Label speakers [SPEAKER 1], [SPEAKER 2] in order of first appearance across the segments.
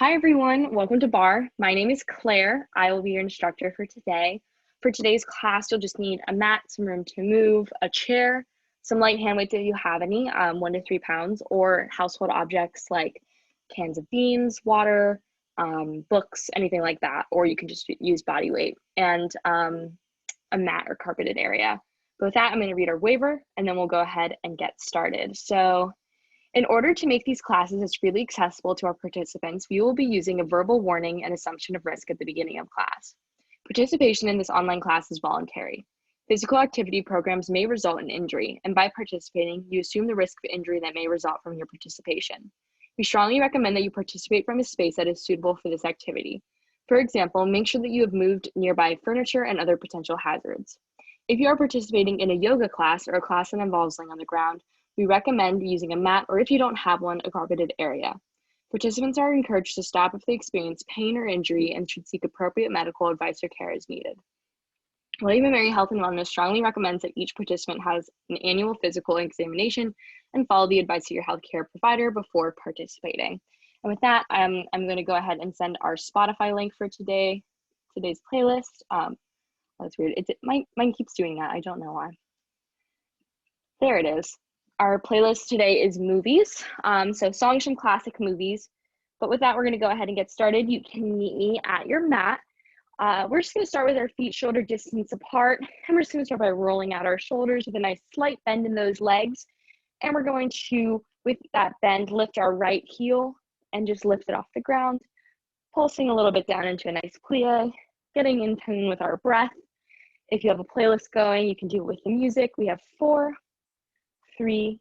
[SPEAKER 1] Hi everyone, welcome to Barre. My name is Claire. I will be your instructor for today. For today's class, you'll just need a mat, some room to move, a chair, some light hand weights if you have any, 1 to 3 pounds, or household objects like cans of beans, water, books, anything like that, or you can just use body weight, and a mat or carpeted area. But with that, I'm going to read our waiver, and then we'll go ahead and get started. So in order to make these classes as freely accessible to our participants, we will be using a verbal warning and assumption of risk at the beginning of class. Participation in this online class is voluntary. Physical activity programs may result in injury, and by participating, you assume the risk of injury that may result from your participation. We strongly recommend that you participate from a space that is suitable for this activity. For example, make sure that you have moved nearby furniture and other potential hazards. If you are participating in a yoga class or a class that involves laying on the ground, we recommend using a mat, or if you don't have one, a carpeted area. Participants are encouraged to stop if they experience pain or injury and should seek appropriate medical advice or care as needed. William & Mary Health and Wellness strongly recommends that each participant has an annual physical examination and follow the advice of your healthcare provider before participating. And with that, I'm going to go ahead and send our Spotify link for today's playlist. That's weird. Mine keeps doing that. I don't know why. There it is. Our playlist today is movies, so songs from classic movies. But with that, we're going to go ahead and get started. You can meet me at your mat. We're just going to start with our feet shoulder distance apart, and we're just going to start by rolling out our shoulders with a nice slight bend in those legs. And we're going to, with that bend, lift our right heel and just lift it off the ground, pulsing a little bit down into a nice plie, getting in tune with our breath. If you have a playlist going, you can do it with the music. We have 4, 3,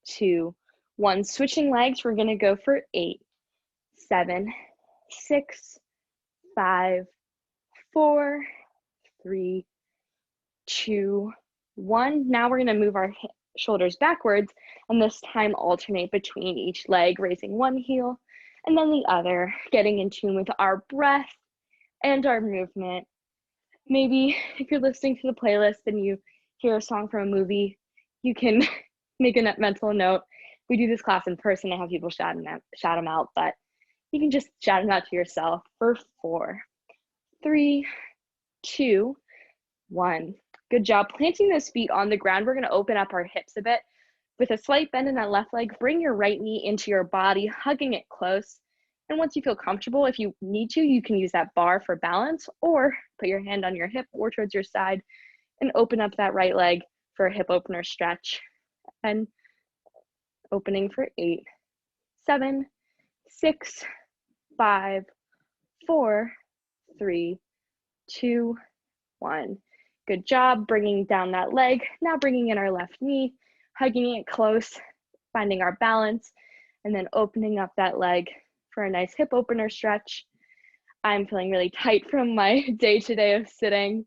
[SPEAKER 1] 2, 1. Switching legs, we're going to go for 8, 7, 6, 5, 4, 3, 2, 1. Now we're going to move our shoulders backwards, and this time alternate between each leg, raising one heel and then the other, getting in tune with our breath and our movement. Maybe if you're listening to the playlist and you hear a song from a movie, you can make a mental note. We do this class in person. I have people shout them out, but you can just shout them out to yourself for 4, 3, 2, 1. Good job. Planting those feet on the ground, we're going to open up our hips a bit. With a slight bend in that left leg, bring your right knee into your body, hugging it close. And once you feel comfortable, if you need to, you can use that bar for balance, or put your hand on your hip or towards your side and open up that right leg for a hip opener stretch. And opening for 8, 7, 6, 5, 4, 3, 2, 1. Good job bringing down that leg. Now bringing in our left knee, hugging it close, finding our balance, and then opening up that leg for a nice hip opener stretch. I'm feeling really tight from my day today of sitting,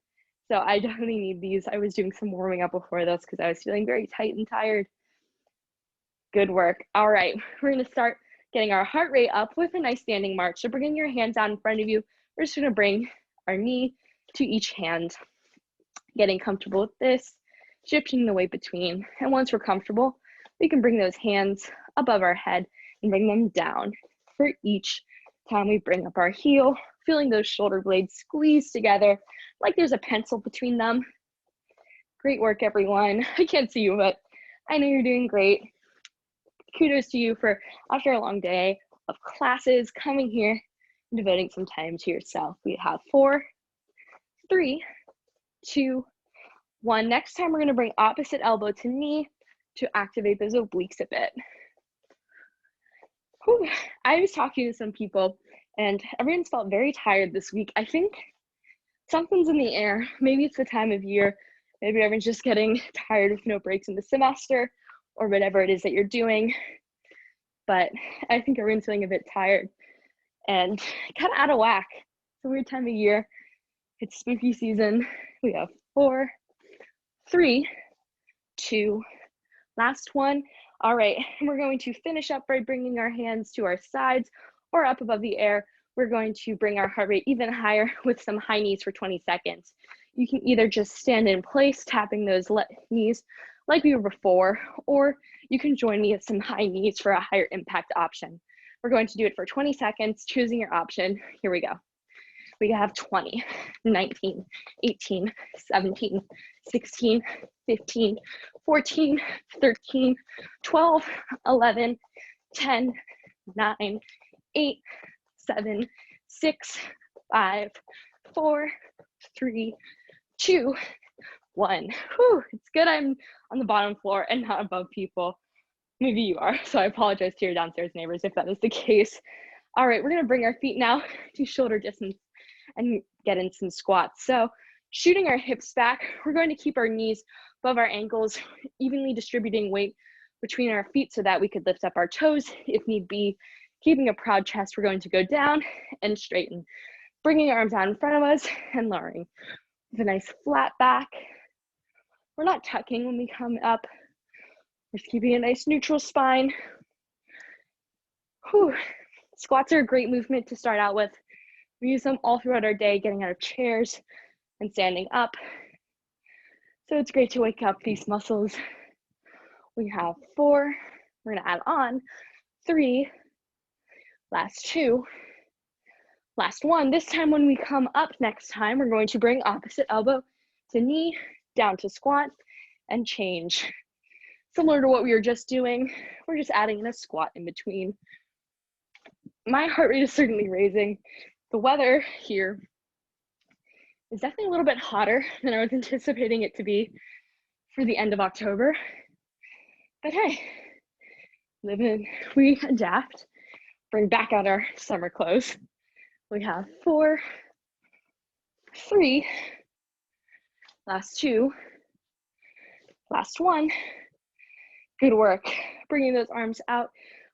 [SPEAKER 1] so I definitely need these. I was doing some warming up before this because I was feeling very tight and tired. Good work. All right, we're going to start getting our heart rate up with a nice standing march. So bringing your hands out in front of you, we're just going to bring our knee to each hand, getting comfortable with this, shifting the weight between. And once we're comfortable, we can bring those hands above our head and bring them down. For each time we bring up our heel, feeling those shoulder blades squeeze together like there's a pencil between them. Great work, everyone. I can't see you, but I know you're doing great. Kudos to you for, after a long day of classes, coming here and devoting some time to yourself. We have 4, 3, 2, 1. Next time, we're going to bring opposite elbow to knee to activate those obliques a bit. Whew. I was talking to some people, and everyone's felt very tired this week. I think something's in the air. Maybe it's the time of year. Maybe everyone's just getting tired with no breaks in the semester, or whatever it is that you're doing. But I think everyone's feeling a bit tired and kind of out of whack. It's a weird time of year. It's spooky season. We have 4, 3, 2, last one. All right, and we're going to finish up by bringing our hands to our sides or up above the air. We're going to bring our heart rate even higher with some high knees for 20 seconds. You can either just stand in place, tapping those knees like we were before, or you can join me at some high knees for a higher impact option. We're going to do it for 20 seconds, choosing your option. Here we go. We have 20, 19, 18, 17, 16, 15, 14, 13, 12, 11, 10, 9, 8, 7, 6, 5, 4, 3, 2, 1. Whew, it's good I'm on the bottom floor and not above people. Maybe you are, so I apologize to your downstairs neighbors if that is the case. All right, we're gonna bring our feet now to shoulder distance and get in some squats. So shooting our hips back, we're going to keep our knees above our ankles, evenly distributing weight between our feet so that we could lift up our toes if need be. Keeping a proud chest, we're going to go down and straighten, bringing our arms out in front of us and lowering with a nice flat back. We're not tucking when we come up. We're just keeping a nice neutral spine. Whew. Squats are a great movement to start out with. We use them all throughout our day, getting out of chairs and standing up. So it's great to wake up these muscles. We have 4. We're gonna add on 3, last 2, last 1. This time when we come up next time, we're going to bring opposite elbow to knee, down to squat, and change. Similar to what we were just doing, we're just adding in a squat in between. My heart rate is certainly raising. The weather here is definitely a little bit hotter than I was anticipating it to be for the end of October. But hey, we adapt, bring back out our summer clothes. We have 4, 3, last 2, last 1. Good work. Bringing those arms out.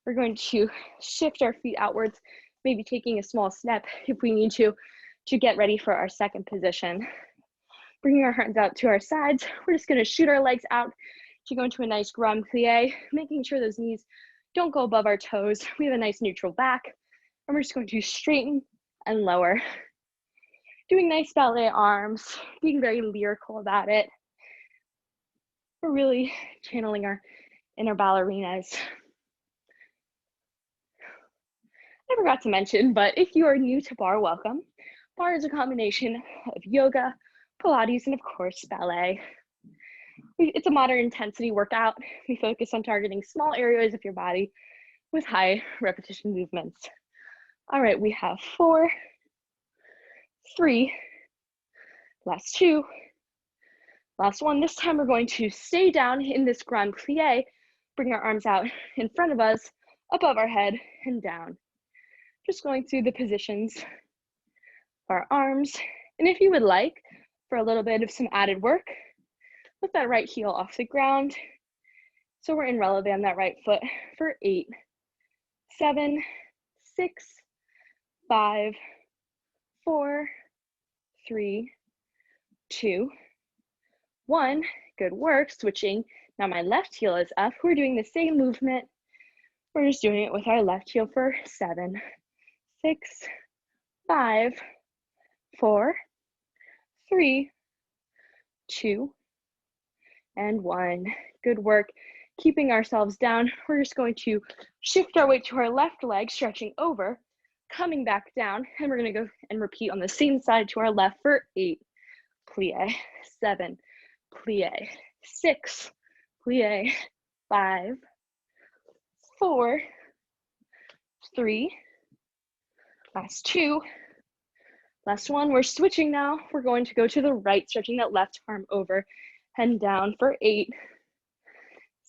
[SPEAKER 1] We're going to shift our feet outwards, maybe taking a small step if we need to get ready for our second position. Bringing our hands out to our sides, we're just gonna shoot our legs out to go into a nice grand plie, making sure those knees don't go above our toes. We have a nice neutral back, and we're just going to straighten and lower. Doing nice ballet arms, being very lyrical about it. We're really channeling our inner ballerinas. I forgot to mention, but if you are new to Barre, welcome. Barre is a combination of yoga, Pilates, and of course, ballet. It's a moderate intensity workout. We focus on targeting small areas of your body with high repetition movements. All right, we have 4, 3, last 2, last 1. This time we're going to stay down in this grand plie, bring our arms out in front of us, above our head, and down. Just going through the positions of our arms. And if you would like, for a little bit of some added work, lift that right heel off the ground. So we're in releve on that right foot for 8, 7, 6, 5, 4, 3, 2, 1. Good work. Switching. Now my left heel is up. We're doing the same movement. We're just doing it with our left heel for 7, 6, 5, 4, 3, 2, and 1. Good work. Keeping ourselves down, we're just going to shift our weight to our left leg, stretching over, coming back down, and we're going to go and repeat on the same side to our left for 8, plie, 7, plie, 6, plie, 5, 4, 3, last 2, last 1. We're switching now. We're going to go to the right, stretching that left arm over and down for 8,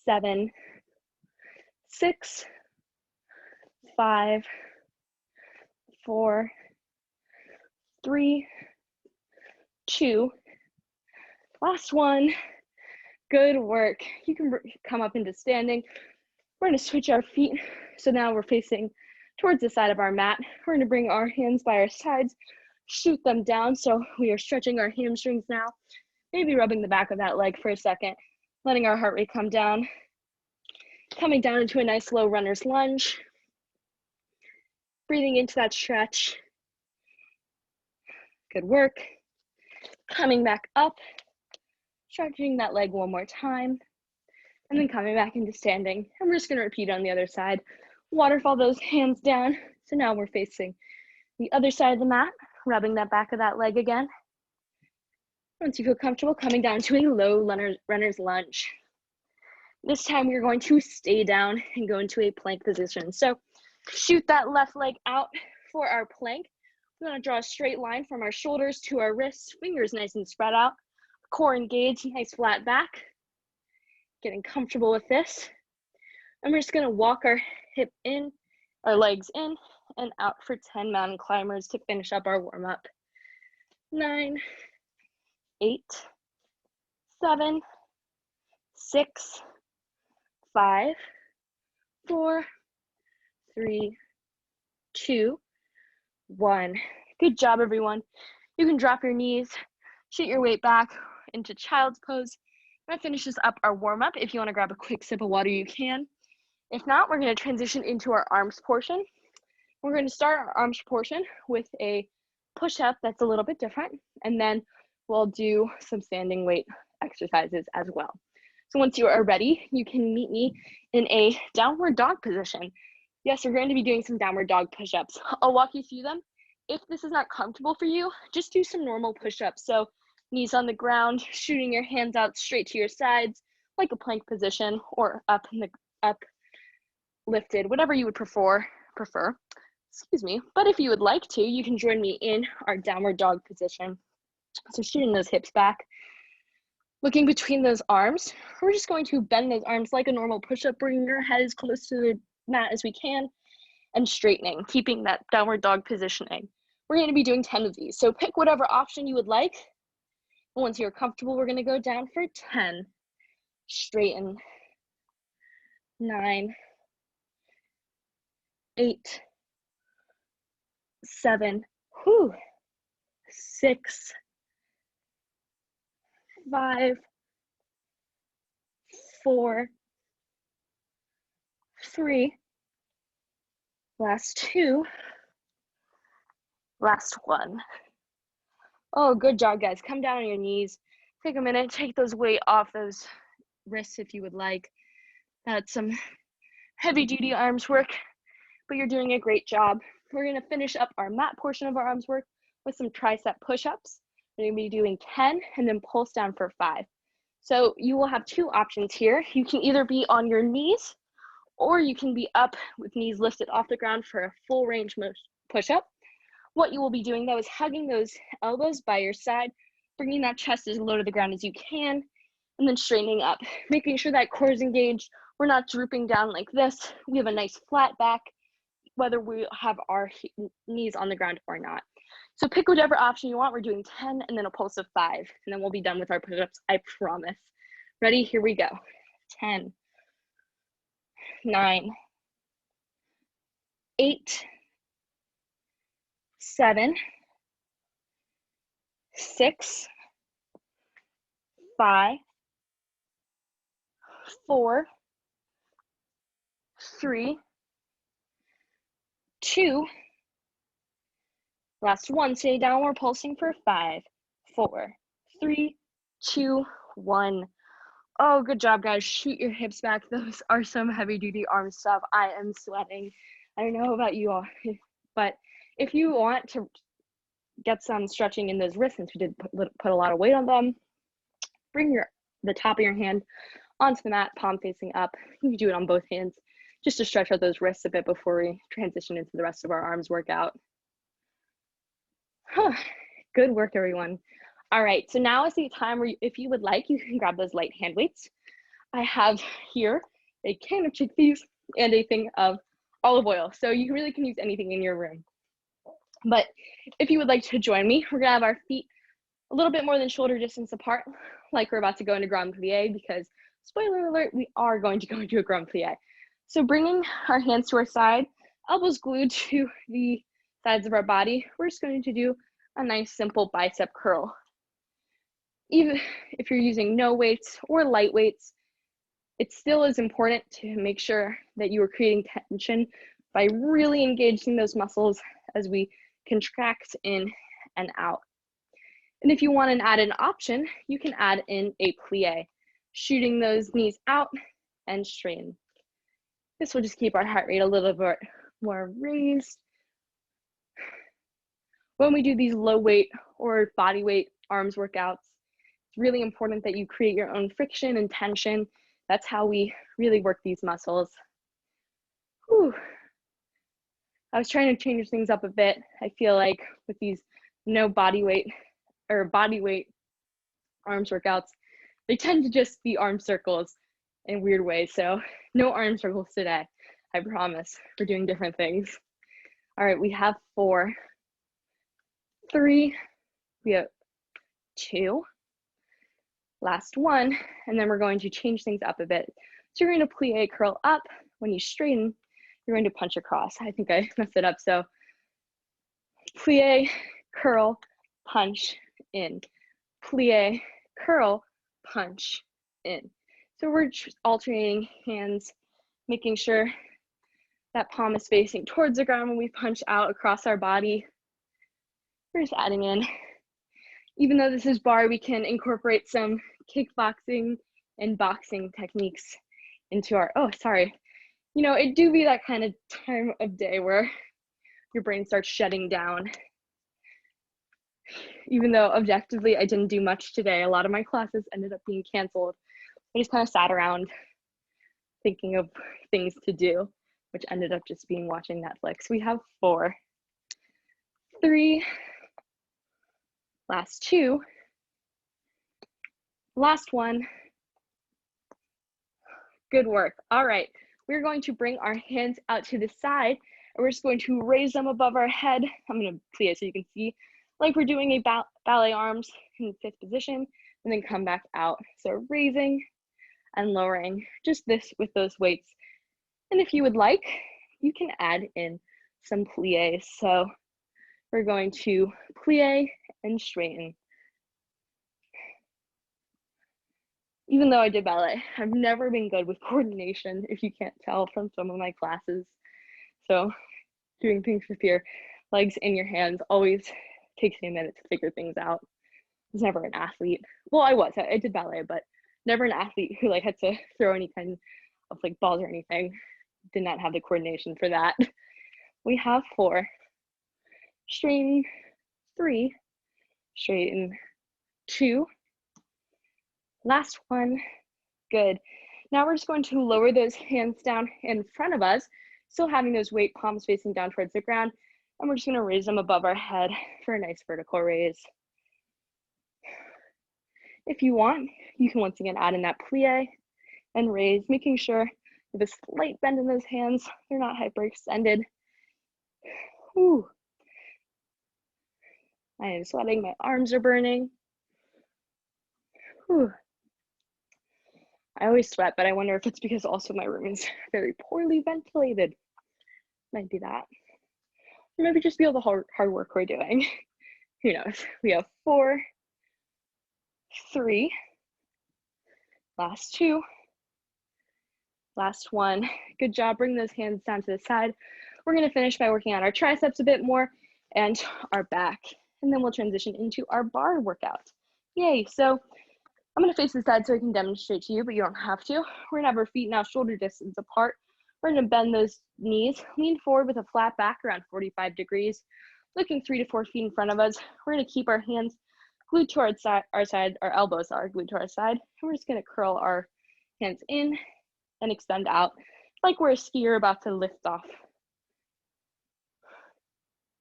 [SPEAKER 1] 7, 6, 5, 4, 3, 2, last 1. Good work. You can come up into standing. We're going to switch our feet. So now we're facing towards the side of our mat. We're going to bring our hands by our sides, shoot them down. So we are stretching our hamstrings now, maybe rubbing the back of that leg for a second, letting our heart rate come down, coming down into a nice low runner's lunge, breathing into that stretch. Good work. Coming back up, stretching that leg one more time, and then coming back into standing. And we're just going to repeat on the other side Waterfall those hands down. So now we're facing the other side of the mat, rubbing that back of that leg again. Once you feel comfortable, coming down to a low runner's lunge. This time we're going to stay down and go into a plank position. So shoot that left leg out for our plank. We're going to draw a straight line from our shoulders to our wrists, fingers nice and spread out, core engaged, nice flat back. Getting comfortable with this. And we're just going to walk our legs in and out for 10 mountain climbers to finish up our warm up. 9, 8, 7, 6, 5, 4, 3, 2, 1. Good job, everyone. You can drop your knees, shoot your weight back into child's pose. That finishes up our warm-up. If you want to grab a quick sip of water, you can. If not, we're going to transition into our arms portion. We're going to start our arms portion with a push-up that's a little bit different, and then we'll do some standing weight exercises as well. So once you are ready, you can meet me in a downward dog position. Yes, we're going to be doing some downward dog push-ups. I'll walk you through them. If this is not comfortable for you, just do some normal push-ups. So knees on the ground, shooting your hands out straight to your sides, like a plank position, or up lifted, whatever you would prefer. Excuse me. But if you would like to, you can join me in our downward dog position. So shooting those hips back, looking between those arms. We're just going to bend those arms like a normal push-up, bringing your head as close to the mat as we can, and straightening, keeping that downward dog positioning. We're going to be doing 10 of these. So pick whatever option you would like. Once you're comfortable, we're going to go down for 10. Straighten. 9, 8, 7, 6, 5, 4, 3, last 2, last 1. Oh, good job, guys. Come down on your knees. Take a minute, take those weight off those wrists if you would like. That's some heavy duty arms work, but you're doing a great job. We're going to finish up our mat portion of our arms work with some tricep push-ups. We're going to be doing 10 and then pulse down for 5. So you will have 2 options here. You can either be on your knees or you can be up with knees lifted off the ground for a full range push-up. What you will be doing though is hugging those elbows by your side, bringing that chest as low to the ground as you can, and then straightening up, making sure that core is engaged. We're not drooping down like this. We have a nice flat back, whether we have our knees on the ground or not. So pick whatever option you want. We're doing 10 and then a pulse of 5, and then we'll be done with our push-ups, I promise. Ready? Here we go. 10, 9, 8, 7, 6, 5, 4, 3, 2, last 1. Stay down. We're pulsing for 5, 4, 3, 2, 1. Oh, good job, guys. Shoot your hips back. Those are some heavy duty arm stuff. I am sweating. I don't know about you all, but if you want to get some stretching in those wrists, since we did put a lot of weight on them, bring the top of your hand onto the mat, palm facing up. You can do it on both hands, just to stretch out those wrists a bit before we transition into the rest of our arms workout. Good work, everyone. All right, so now is the time where if you would like, you can grab those light hand weights. I have here a can of chickpeas and a thing of olive oil. So you really can use anything in your room. But if you would like to join me, we're gonna have our feet a little bit more than shoulder distance apart, like we're about to go into grand plie, because spoiler alert, we are going to go into a grand plie. So bringing our hands to our side, elbows glued to the sides of our body, we're just going to do a nice simple bicep curl. Even if you're using no weights or light weights, it still is important to make sure that you are creating tension by really engaging those muscles as we contract in and out. And if you want an added option, you can add in a plie, shooting those knees out and straighten. This will just keep our heart rate a little bit more raised. When we do these low weight or body weight arms workouts, it's really important that you create your own friction and tension. That's how we really work these muscles. Whew. I was trying to change things up a bit. I feel like with these no body weight or body weight arms workouts, they tend to just be arm circles in weird ways. So no arm circles today, I promise. We're doing different things. All right, we have 4, 3, we have 2, last one, and then we're going to change things up a bit. So you're going to plie curl up. When you straighten, you're going to punch across. I think I messed it up. So plie, curl, punch, in. Plie, curl, punch, in. So we're alternating hands, making sure that palm is facing towards the ground when we punch out across our body. We're just adding in. Even though this is bar, we can incorporate some kickboxing and boxing techniques into our, oh, sorry. You know, it do be that kind of time of day where your brain starts shutting down. Even though objectively I didn't do much today, a lot of my classes ended up being canceled. I just kind of sat around thinking of things to do, which ended up just being watching Netflix. We have 4, 3, last 2, last one. Good work. All right, we're going to bring our hands out to the side, and we're just going to raise them above our head. I'm going to plie so you can see, like we're doing a ballet arms in 5th position, and then come back out. So raising and lowering, just this with those weights. And if you would like, you can add in some plies. So we're going to plie and straighten. Even though I did ballet, I've never been good with coordination, if you can't tell from some of my classes. So doing things with your legs and your hands always takes me a minute to figure things out. I was never an athlete. Well, I did ballet, but never an athlete who like had to throw any kind of like balls or anything. Did not have the coordination for that. We have 4, straighten, 3, straighten, 2, last one, good. Now we're just going to lower those hands down in front of us, still having those weight palms facing down towards the ground, and we're just gonna raise them above our head for a nice vertical raise. If you want, you can once again add in that plie and raise, making sure with a slight bend in those hands, they're not hyperextended. Whew. I am sweating, my arms are burning. Whew. I always sweat, but I wonder if it's because also my room is very poorly ventilated. Might be that. Or maybe just be all the hard work we're doing. Who knows? We have 4, 3, last 2, last one. Good job. Bring those hands down to the side. We're going to finish by working on our triceps a bit more and our back. And then we'll transition into our bar workout. Yay. So I'm going to face the side so I can demonstrate to you, but you don't have to. We're going to have our feet now shoulder distance apart. We're going to bend those knees, lean forward with a flat back around 45 degrees, looking 3 to 4 feet in front of us. We're going to keep our hands glued to our side, our elbows are glued to our side. And we're just going to curl our hands in and extend out like we're a skier about to lift off.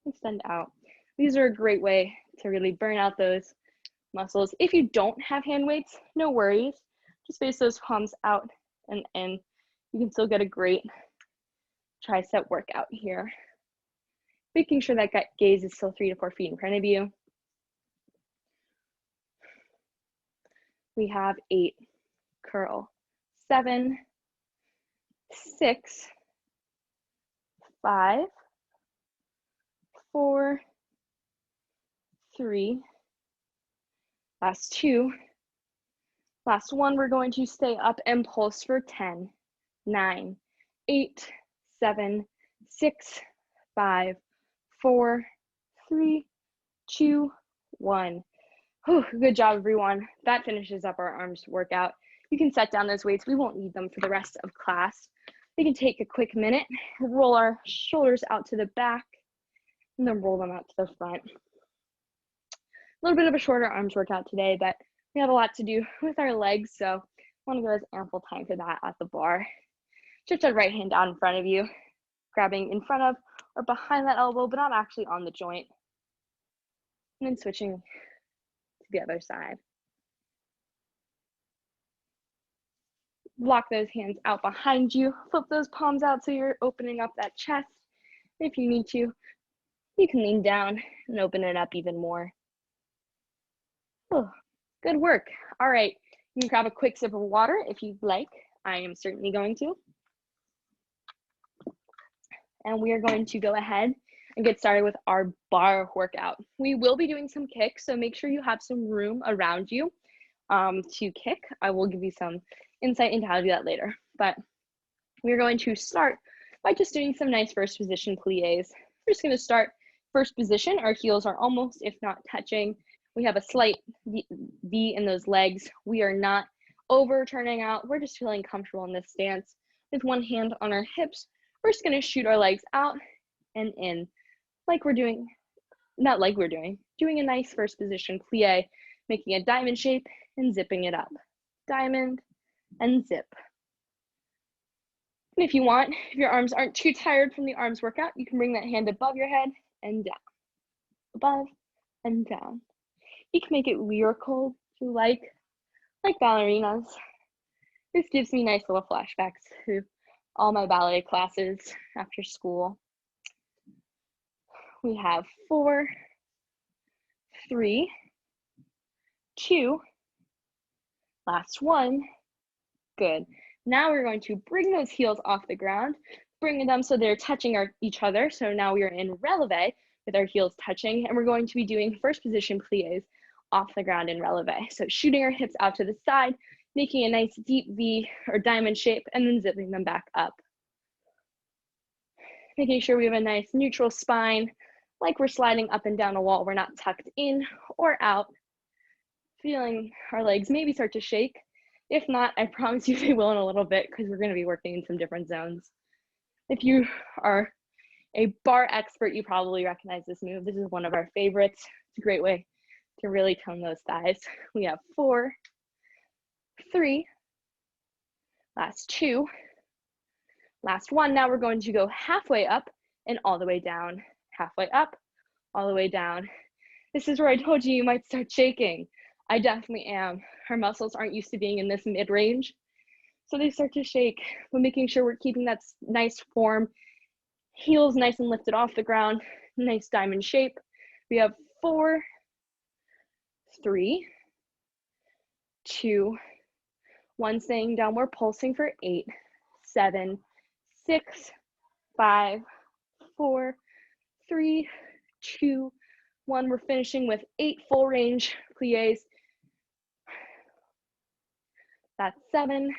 [SPEAKER 1] Extend out. These are a great way to really burn out those muscles. If you don't have hand weights, no worries. Just face those palms out and in. You can still get a great tricep workout here. Making sure that gaze is still 3 to 4 feet in front of you. We have 8, curl, 7, 6, 5, 4, 3, last 2, last 1. We're going to stay up and pulse for 10, 9, 8, 7, 6, 5, 4, 3, 2, 1. Whew, good job, everyone. That finishes up our arms workout. You can set down those weights. We won't need them for the rest of class. We can take a quick minute, roll our shoulders out to the back, and then roll them out to the front. A little bit of a shorter arms workout today, but we have a lot to do with our legs, so I want to give us ample time for that at the bar. Shift our right hand out in front of you, grabbing in front of or behind that elbow, but not actually on the joint. And then switching to the other side. Lock those hands out behind you. Flip those palms out so you're opening up that chest. If you need to, you can lean down and open it up even more. Oh, good work. All right, you can grab a quick sip of water if you'd like. I am certainly going to. And we are going to go ahead and get started with our bar workout. We will be doing some kicks, so make sure you have some room around you to kick. I will give you some insight into how to do that later. But we're going to start by just doing some nice first position plies. We're just going to start first position. Our heels are almost, if not touching. We have a slight V in those legs. We are not overturning out. We're just feeling comfortable in this stance. With one hand on our hips, we're just going to shoot our legs out and in, like we're doing, not like we're doing a nice first position plie, making a diamond shape and zipping it up. Diamond and zip. And if you want, if your arms aren't too tired from the arms workout, you can bring that hand above your head and down. Above and down. You can make it lyrical if you like ballerinas. This gives me nice little flashbacks to all my ballet classes after school. We have 4, 3, 2, last one. Good. Now we're going to bring those heels off the ground, bringing them so they're touching each other. So now we are in releve with our heels touching, and we're going to be doing first position plies off the ground in releve. So shooting our hips out to the side, making a nice deep V or diamond shape, and then zipping them back up. Making sure we have a nice neutral spine, like we're sliding up and down a wall. We're not tucked in or out. Feeling our legs maybe start to shake. If not, I promise you they will in a little bit because we're going to be working in some different zones. If you are a bar expert, you probably recognize this move. This is one of our favorites. It's a great way to really tone those thighs. We have 4, 3, last 2, last 1. Now we're going to go halfway up and all the way down. Halfway up, all the way down. This is where I told you might start shaking. I definitely am. Our muscles aren't used to being in this mid-range, so they start to shake. But making sure we're keeping that nice form, heels nice and lifted off the ground, nice diamond shape. We have 4, 3, 2, 1, staying down. We're pulsing for 8, 7, 6, 5, 4, 3, 2, 1. We're finishing with 8 full range plies. That's 7,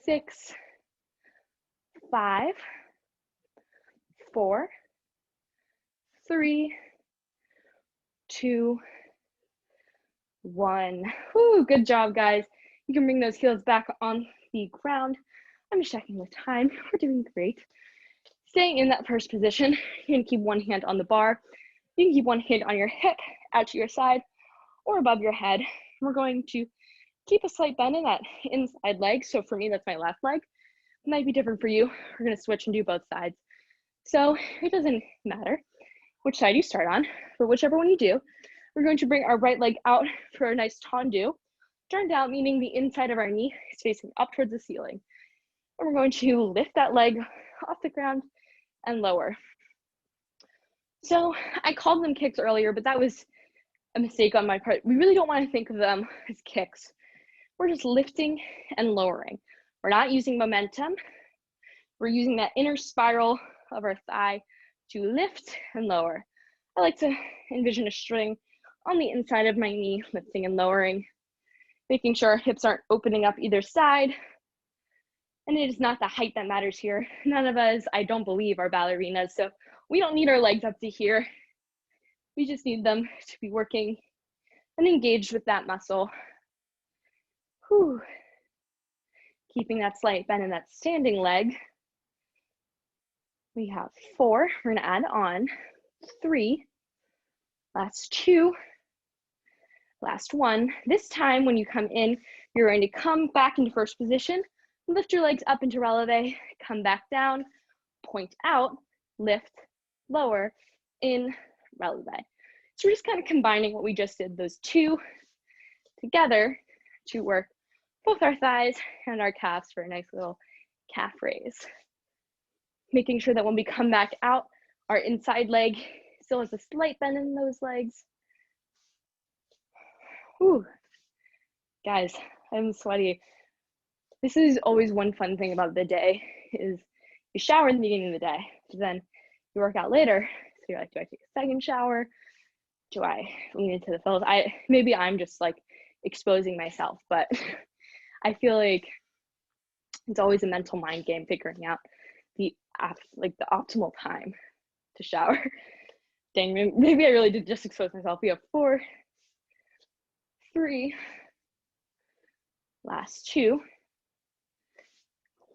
[SPEAKER 1] 6, 5, 4, 3, 2, 1. Whew, good job, guys. You can bring those heels back on the ground. I'm just checking the time. We're doing great. Staying in that first position, you can keep one hand on the bar. You can keep one hand on your hip, out to your side, or above your head. We're going to keep a slight bend in that inside leg. So for me, that's my left leg. It might be different for you. We're going to switch and do both sides. So it doesn't matter which side you start on, but whichever one you do, we're going to bring our right leg out for a nice tendu. Turned out, meaning the inside of our knee is facing up towards the ceiling. And we're going to lift that leg off the ground and lower. So I called them kicks earlier, but that was a mistake on my part. We really don't want to think of them as kicks. We're just lifting and lowering. We're not using momentum. We're using that inner spiral of our thigh to lift and lower. I like to envision a string on the inside of my knee, lifting and lowering, making sure our hips aren't opening up either side. And it is not the height that matters here. None of us, I don't believe, are ballerinas, so we don't need our legs up to here. We just need them to be working and engaged with that muscle. Whew. Keeping that slight bend in that standing leg. We have 4, we're gonna add on 3, last 2, last 1. This time when you come in, you're going to come back into first position, lift your legs up into releve, come back down, point out, lift, lower, in, releve. So we're just kind of combining what we just did, those 2 together to work both our thighs and our calves for a nice little calf raise. Making sure that when we come back out, our inside leg still has a slight bend in those legs. Whew. Guys, I'm sweaty. This is always one fun thing about the day is you shower in the beginning of the day, then you work out later. So you're like, do I take a second shower? Do I lean into the pillows? Maybe I'm just like exposing myself, but I feel like it's always a mental mind game figuring out the optimal time to shower. Dang, maybe I really did just expose myself. We have 4, 3, last 2,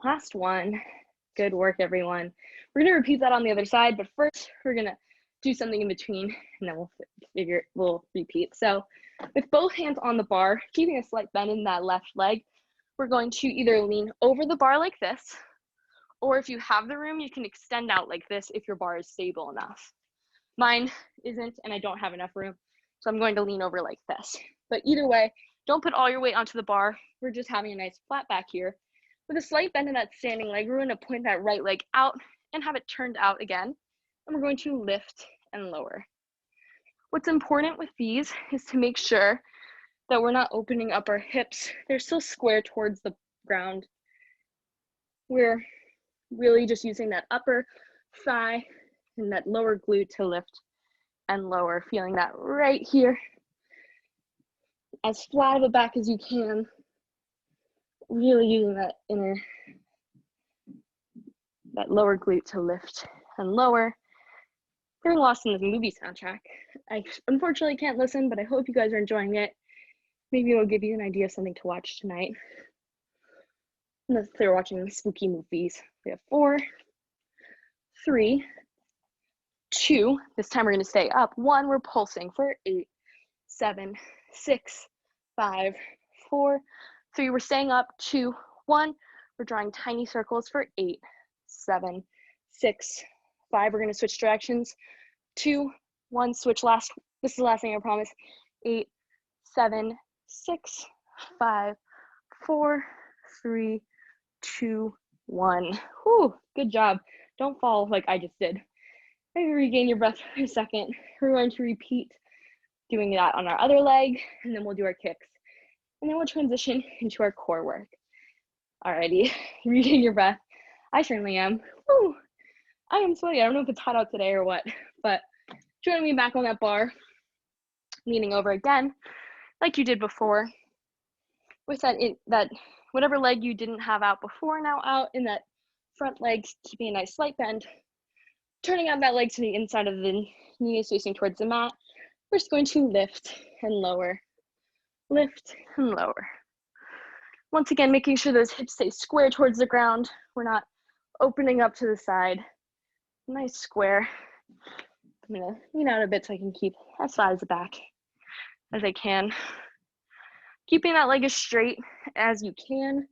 [SPEAKER 1] last 1. Good work, everyone. We're gonna repeat that on the other side, but first we're gonna do something in between and then we'll repeat. So with both hands on the bar, keeping a slight bend in that left leg, we're going to either lean over the bar like this, or if you have the room, you can extend out like this if your bar is stable enough. Mine isn't, and I don't have enough room, so I'm going to lean over like this. But either way, don't put all your weight onto the bar. We're just having a nice flat back here. With a slight bend in that standing leg, we're going to point that right leg out and have it turned out again. And we're going to lift and lower. What's important with these is to make sure that we're not opening up our hips. They're still square towards the ground. We're really just using that upper thigh and that lower glute to lift and lower, feeling that right here. As flat of a back as you can, really using that lower glute to lift and lower. Getting lost in this movie soundtrack. I unfortunately can't listen, but I hope you guys are enjoying it. Maybe it'll give you an idea of something to watch tonight. Unless they're watching spooky movies. We have 4, 3, 2. This time we're going to stay up. 1, we're pulsing for 8, 7, 6, 5, 4, 3. We're staying up. 2, 1. We're drawing tiny circles for 8, 7, 6, 5. We're going to switch directions. 2, 1. Switch last. This is the last thing, I promise. 8, 7, 6, 5, 4, 3, 2, 1. Whew, good job. Don't fall like I just did. Maybe regain your breath for a second. We're going to repeat doing that on our other leg, and then we'll do our kicks. And then we'll transition into our core work. Alrighty, regain your breath. I certainly am. Whew, I am sweaty. I don't know if it's hot out today or what, but join me back on that bar, leaning over again, like you did before. With that whatever leg you didn't have out before, now out in that front leg, keeping a nice slight bend. Turning out that leg to the inside of the knee is facing towards the mat. We're just going to lift and lower, lift and lower. Once again, making sure those hips stay square towards the ground. We're not opening up to the side. Nice square. I'm gonna lean out a bit so I can keep as flat as the back as I can. Keeping that leg as straight as you can.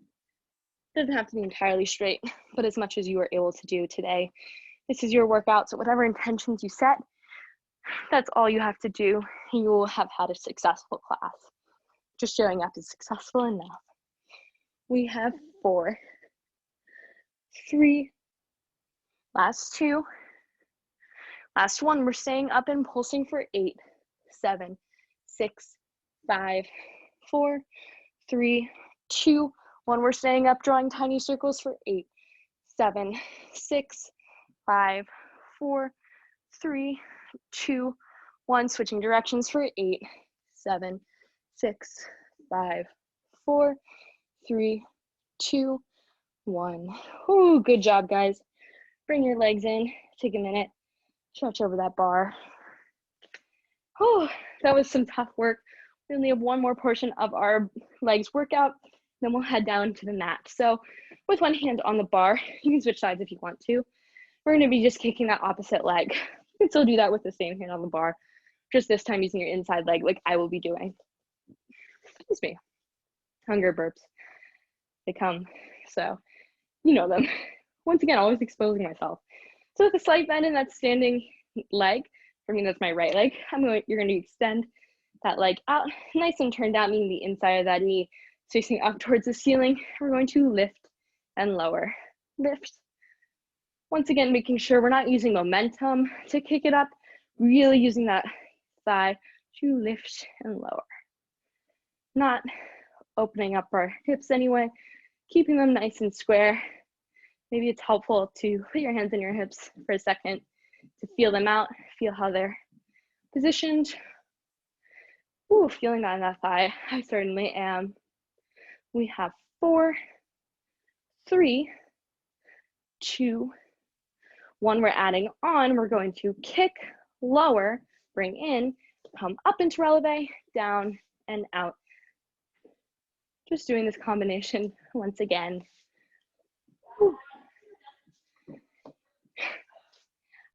[SPEAKER 1] Doesn't have to be entirely straight, but as much as you are able to do today. This is your workout, so whatever intentions you set, that's all you have to do, and you will have had a successful class. Just showing up is successful enough. We have 4, 3, last 2, last 1. We're staying up and pulsing for 8, 7, 6, 5, 4, 3, 2, 1. We're staying up, drawing tiny circles for 8, 7, 6, 5, 4, 3, 2, 1. Switching directions for 8, 7, 6, 5, 4, 3, 2, 1. Ooh, good job, guys. Bring your legs in. Take a minute. Stretch over that bar. Oh, that was some tough work. We only have one more portion of our legs workout, Then we'll head down to the mat. So with one hand on the bar, you can switch sides if you want to. We're gonna be just kicking that opposite leg. You can still do that with the same hand on the bar, just this time using your inside leg like I will be doing. Excuse me. Hunger burps. They come, so you know them. Once again, always exposing myself. So with a slight bend in that standing leg, for me that's my right leg, you're going to extend that leg out, nice and turned out, meaning the inside of that knee facing up towards the ceiling. We're going to lift and lower. Lift. Once again, making sure we're not using momentum to kick it up, really using that thigh to lift and lower. Not opening up our hips anyway, keeping them nice and square. Maybe it's helpful to put your hands in your hips for a second to feel them out, feel how they're positioned. Ooh, feeling that in that thigh. I certainly am. We have 4, 3, 2, 1. We're adding on. We're going to kick, lower, bring in, come up into releve, down and out. Just doing this combination once again. Ooh.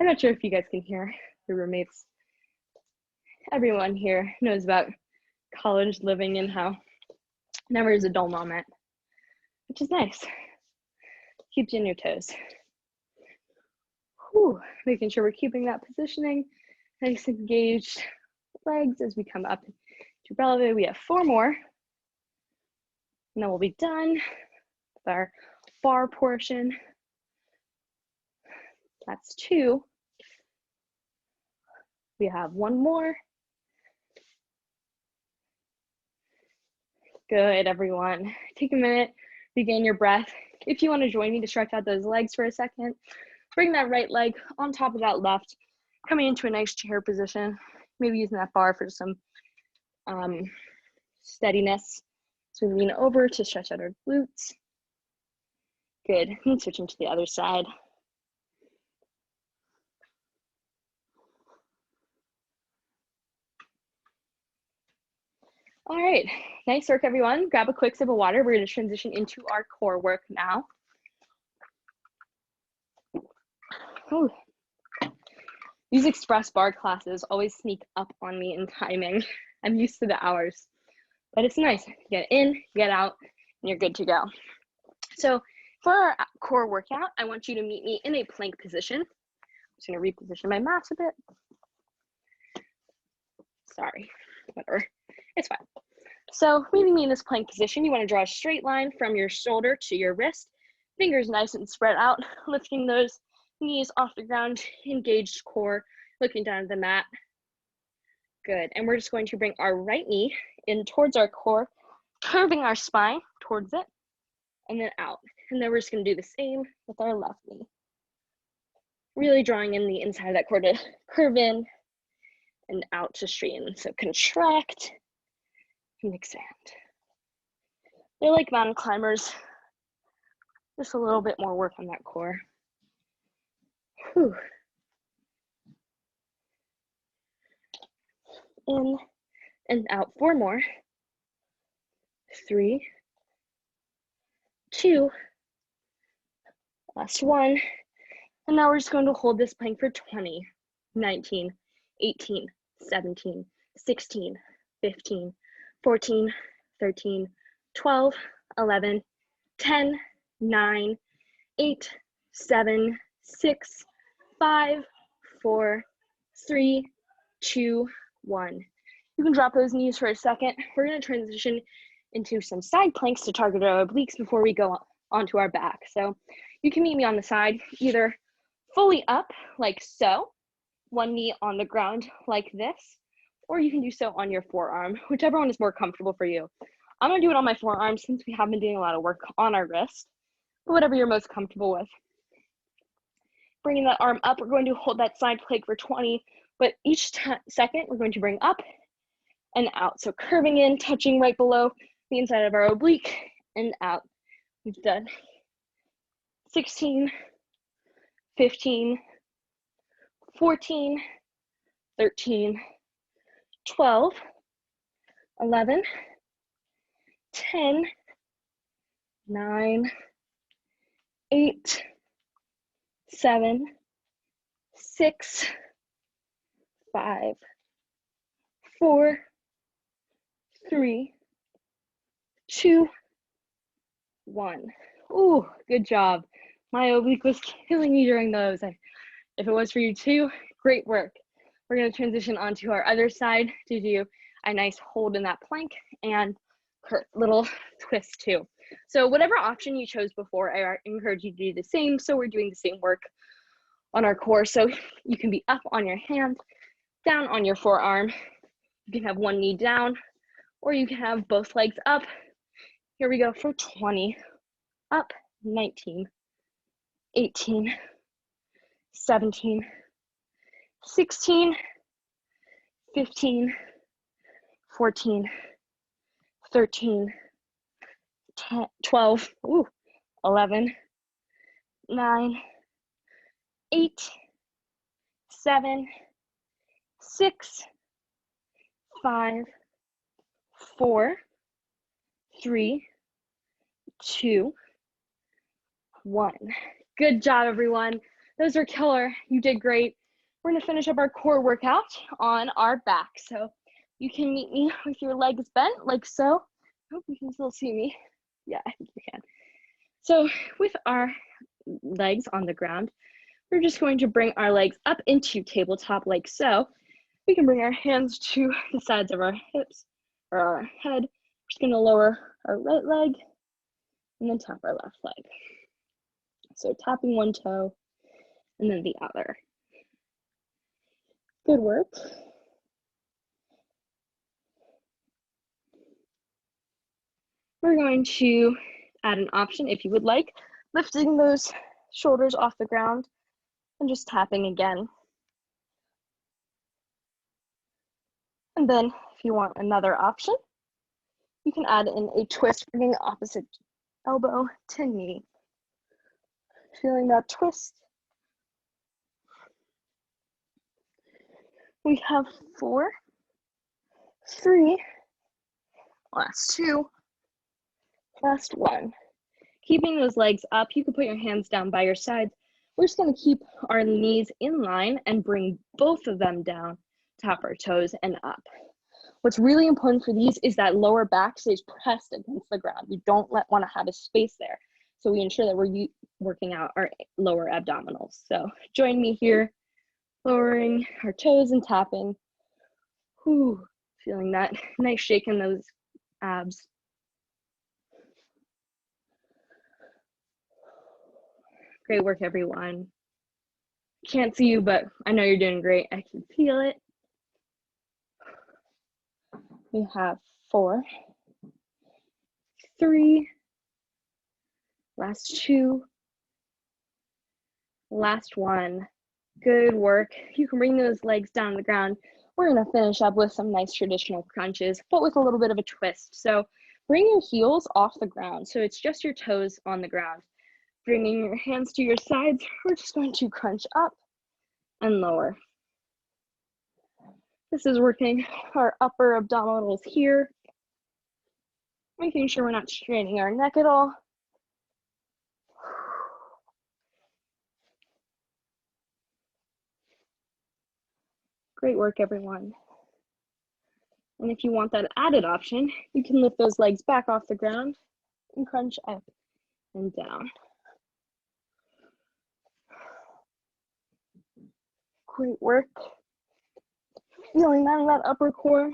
[SPEAKER 1] I'm not sure if you guys can hear the roommates. Everyone here knows about college living and how never is a dull moment, which is nice. Keeps you on your toes. Whew. Making sure we're keeping that positioning, nice engaged legs as we come up to releve. We have 4 more, and then we'll be done with our bar portion. That's 2. We have 1 more. Good, everyone. Take a minute, regain your breath. If you want to join me to stretch out those legs for a second, bring that right leg on top of that left, coming into a nice chair position, maybe using that bar for some steadiness. So we lean over to stretch out our glutes. Good, and switching to the other side. All right, nice work, everyone. Grab a quick sip of water. We're going to transition into our core work now. Ooh. These express bar classes always sneak up on me in timing. I'm used to the hours, but it's nice. Get in, get out, and you're good to go. So for our core workout, I want you to meet me in a plank position. I'm just going to reposition my mats a bit. Sorry, whatever, it's fine. So meeting me in this plank position, you want to draw a straight line from your shoulder to your wrist, fingers nice and spread out, lifting those knees off the ground, engaged core, looking down at the mat. Good, and we're just going to bring our right knee in towards our core, curving our spine towards it, and then out. And then we're just going to do the same with our left knee. Really drawing in the inside of that core to curve in and out to straighten. So contract and expand. They're like mountain climbers. Just a little bit more work on that core. Whew. In and out. 4 more. 3, 2, last 1. And now we're just going to hold this plank for 20, 19, 18, 17, 16, 15, 14, 13, 12, 11, 10, 9, 8, 7, 6, 5, 4, 3, 2, 1. You can drop those knees for a second. We're going to transition into some side planks to target our obliques before we go onto our back. So you can meet me on the side, either fully up like so, one knee on the ground like this, or you can do so on your forearm, whichever one is more comfortable for you. I'm gonna do it on my forearm since we have been doing a lot of work on our wrist, but whatever you're most comfortable with. Bringing that arm up, we're going to hold that side plank for 20, but each second we're going to bring up and out. So curving in, touching right below the inside of our oblique and out. We've done 16, 15, 14, 13, 12, 11, 10, 9, 8, 7, 6, 5, 4, 3, 2, 1. Ooh, good job. My oblique was killing me during those. If it was for you too, great work. We're going to transition onto our other side to do a nice hold in that plank and little twist too. So whatever option you chose before, I encourage you to do the same. So we're doing the same work on our core. So you can be up on your hand, down on your forearm. You can have one knee down, or you can have both legs up. Here we go for 20. Up, 19, 18, 17, 16, 15, 14, 13, 10, 12, 11, 9, 8, 7, 6, 5, 4, 3, 2, 1. Good job, everyone. Those are killer. You did great. We're going to finish up our core workout on our back. So you can meet me with your legs bent like so. I hope you can still see me. Yeah, I think you can. So with our legs on the ground, we're just going to bring our legs up into tabletop like so. We can bring our hands to the sides of our hips or our head. We're just going to lower our right leg and then tap our left leg. So tapping one toe and then the other. Good work. We're going to add an option if you would like, lifting those shoulders off the ground and just tapping again. And then if you want another option, you can add in a twist, bringing opposite elbow to knee. Feeling that twist. We have 4, 3, last 2, last 1. Keeping those legs up, you can put your hands down by your sides. We're just going to keep our knees in line and bring both of them down, tap our toes and up. What's really important for these is that lower back stays pressed against the ground. We don't want to have a space there. So we ensure that we're working out our lower abdominals. So join me here, lowering our toes and tapping. Whew, feeling that nice shake in those abs. Great work, everyone. Can't see you, but I know you're doing great. I can feel it. We have 4, 3, last 2, last 1. Good work. You can bring those legs down to the ground. We're going to finish up with some nice traditional crunches, but with a little bit of a twist. So bring your heels off the ground. So it's just your toes on the ground. Bringing your hands to your sides, we're just going to crunch up and lower. This is working our upper abdominals here, making sure we're not straining our neck at all. Great work, everyone. And if you want that added option, you can lift those legs back off the ground and crunch up and down. Great work. Feeling that in that upper core.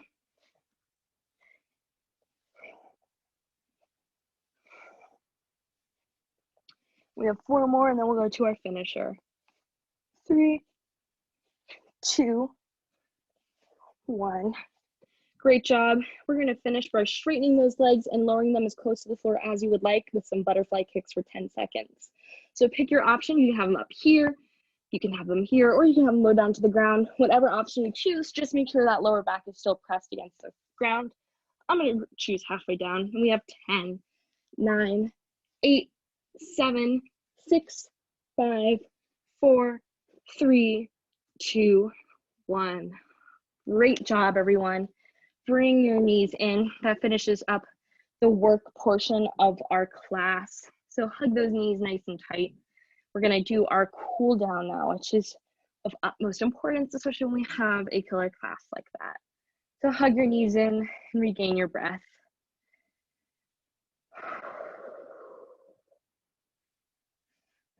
[SPEAKER 1] We have 4 more and then we'll go to our finisher. 3, 2, 1. Great job. We're going to finish by straightening those legs and lowering them as close to the floor as you would like with some butterfly kicks for 10 seconds. So pick your option. You can have them up here, you can have them here, or you can have them low down to the ground. Whatever option you choose, just make sure that lower back is still pressed against the ground. I'm going to choose halfway down, and we have 10, 9, 8, 7, 6, 5, 4, 3, 2, 1. Great job, everyone. Bring your knees in. That finishes up the work portion of our class. So hug those knees nice and tight. We're gonna do our cool down now, which is of utmost importance, especially when we have a killer class like that. So hug your knees in and regain your breath.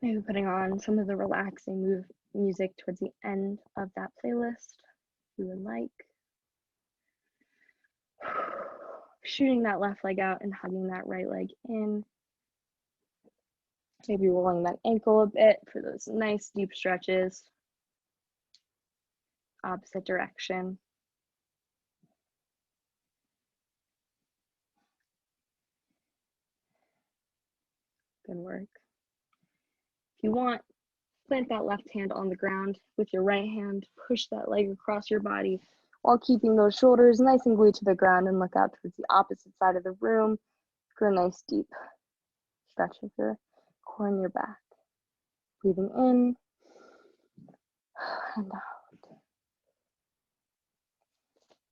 [SPEAKER 1] Maybe putting on some of the relaxing music towards the end of that playlist, if you would like. Shooting that left leg out and hugging that right leg in. Maybe rolling that ankle a bit for those nice deep stretches. Opposite direction. Good work. If you want, plant that left hand on the ground with your right hand. Push that leg across your body while keeping those shoulders nice and glued to the ground, and look out towards the opposite side of the room for a nice deep stretch of your core and your back. Breathing in and out.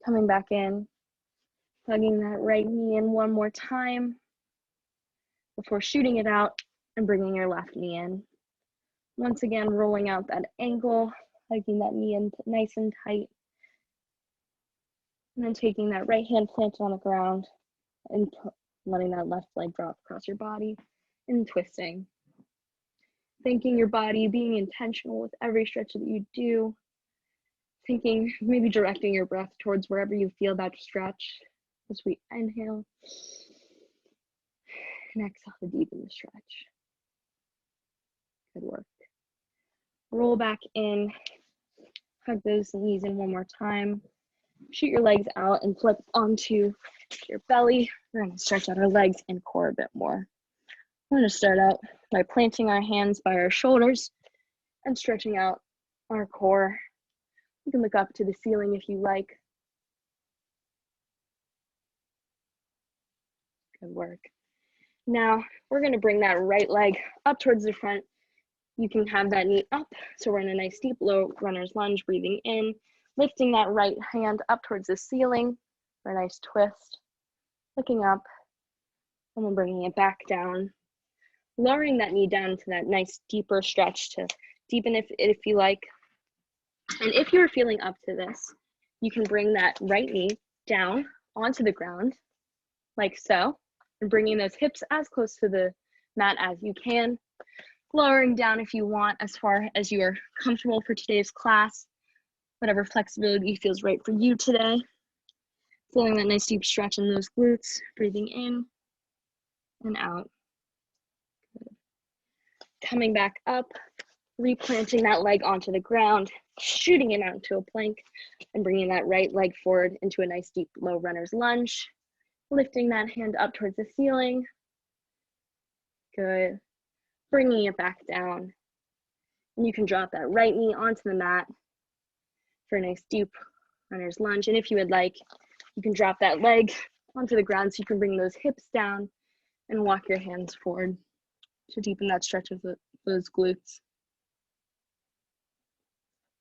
[SPEAKER 1] Coming back in, hugging that right knee in one more time before shooting it out and bringing your left knee in. Once again, rolling out that ankle, hugging that knee in nice and tight. And then taking that right hand planted on the ground and letting that left leg drop across your body and twisting. Thanking your body, being intentional with every stretch that you do. Thinking, maybe directing your breath towards wherever you feel that stretch as we inhale. And exhale to deepen the stretch. Good work. Roll back in, hug those knees in one more time. Shoot your legs out and flip onto your belly. We're going to stretch out our legs and core a bit more. We're going to start out by planting our hands by our shoulders and stretching out our core. You can look up to the ceiling if you like. Good work. Now, we're going to bring that right leg up towards the front. You can have that knee up. So we're in a nice deep low runner's lunge, breathing in, lifting that right hand up towards the ceiling for a nice twist, looking up, and then bringing it back down, lowering that knee down to that nice deeper stretch to deepen if you like. And if you're feeling up to this, you can bring that right knee down onto the ground, like so, and bringing those hips as close to the mat as you can, lowering down if you want as far as you are comfortable for today's class, whatever flexibility feels right for you today. Feeling that nice deep stretch in those glutes, breathing in and out. Good. Coming back up, replanting that leg onto the ground, shooting it out into a plank, and bringing that right leg forward into a nice deep low runner's lunge. Lifting that hand up towards the ceiling. Good. Bringing it back down. And you can drop that right knee onto the mat for a nice deep runner's lunge. And if you would like, you can drop that leg onto the ground so you can bring those hips down and walk your hands forward to deepen that stretch of those glutes.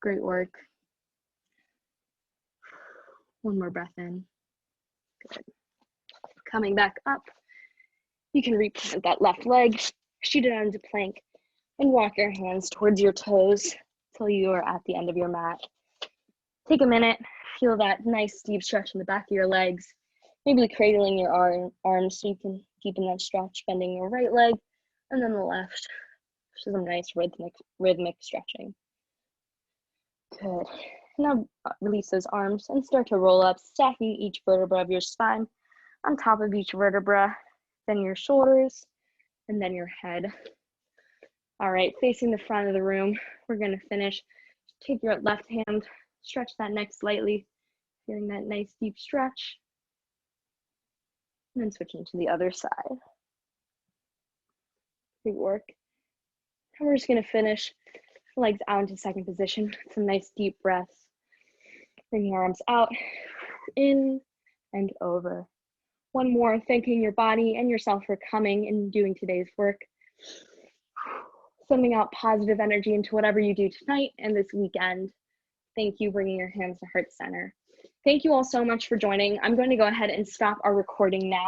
[SPEAKER 1] Great work. One more breath in. Good. Coming back up, you can replant that left leg, shoot it out into plank, and walk your hands towards your toes till you are at the end of your mat. Take a minute, feel that nice deep stretch in the back of your legs, maybe cradling your arms so you can deepen that stretch, bending your right leg and then the left, for some nice rhythmic stretching. Good. Now release those arms and start to roll up, stacking each vertebra of your spine on top of each vertebra, then your shoulders, and then your head. All right, facing the front of the room, we're gonna finish. Take your left hand, stretch that neck slightly, feeling that nice deep stretch, and then switching to the other side. Great work. And we're just gonna finish legs out into second position, some nice deep breaths. Bring your arms out, in and over. One more, thanking your body and yourself for coming and doing today's work. Sending out positive energy into whatever you do tonight and this weekend. Thank you, bringing your hands to heart center. Thank you all so much for joining. I'm going to go ahead and stop our recording now.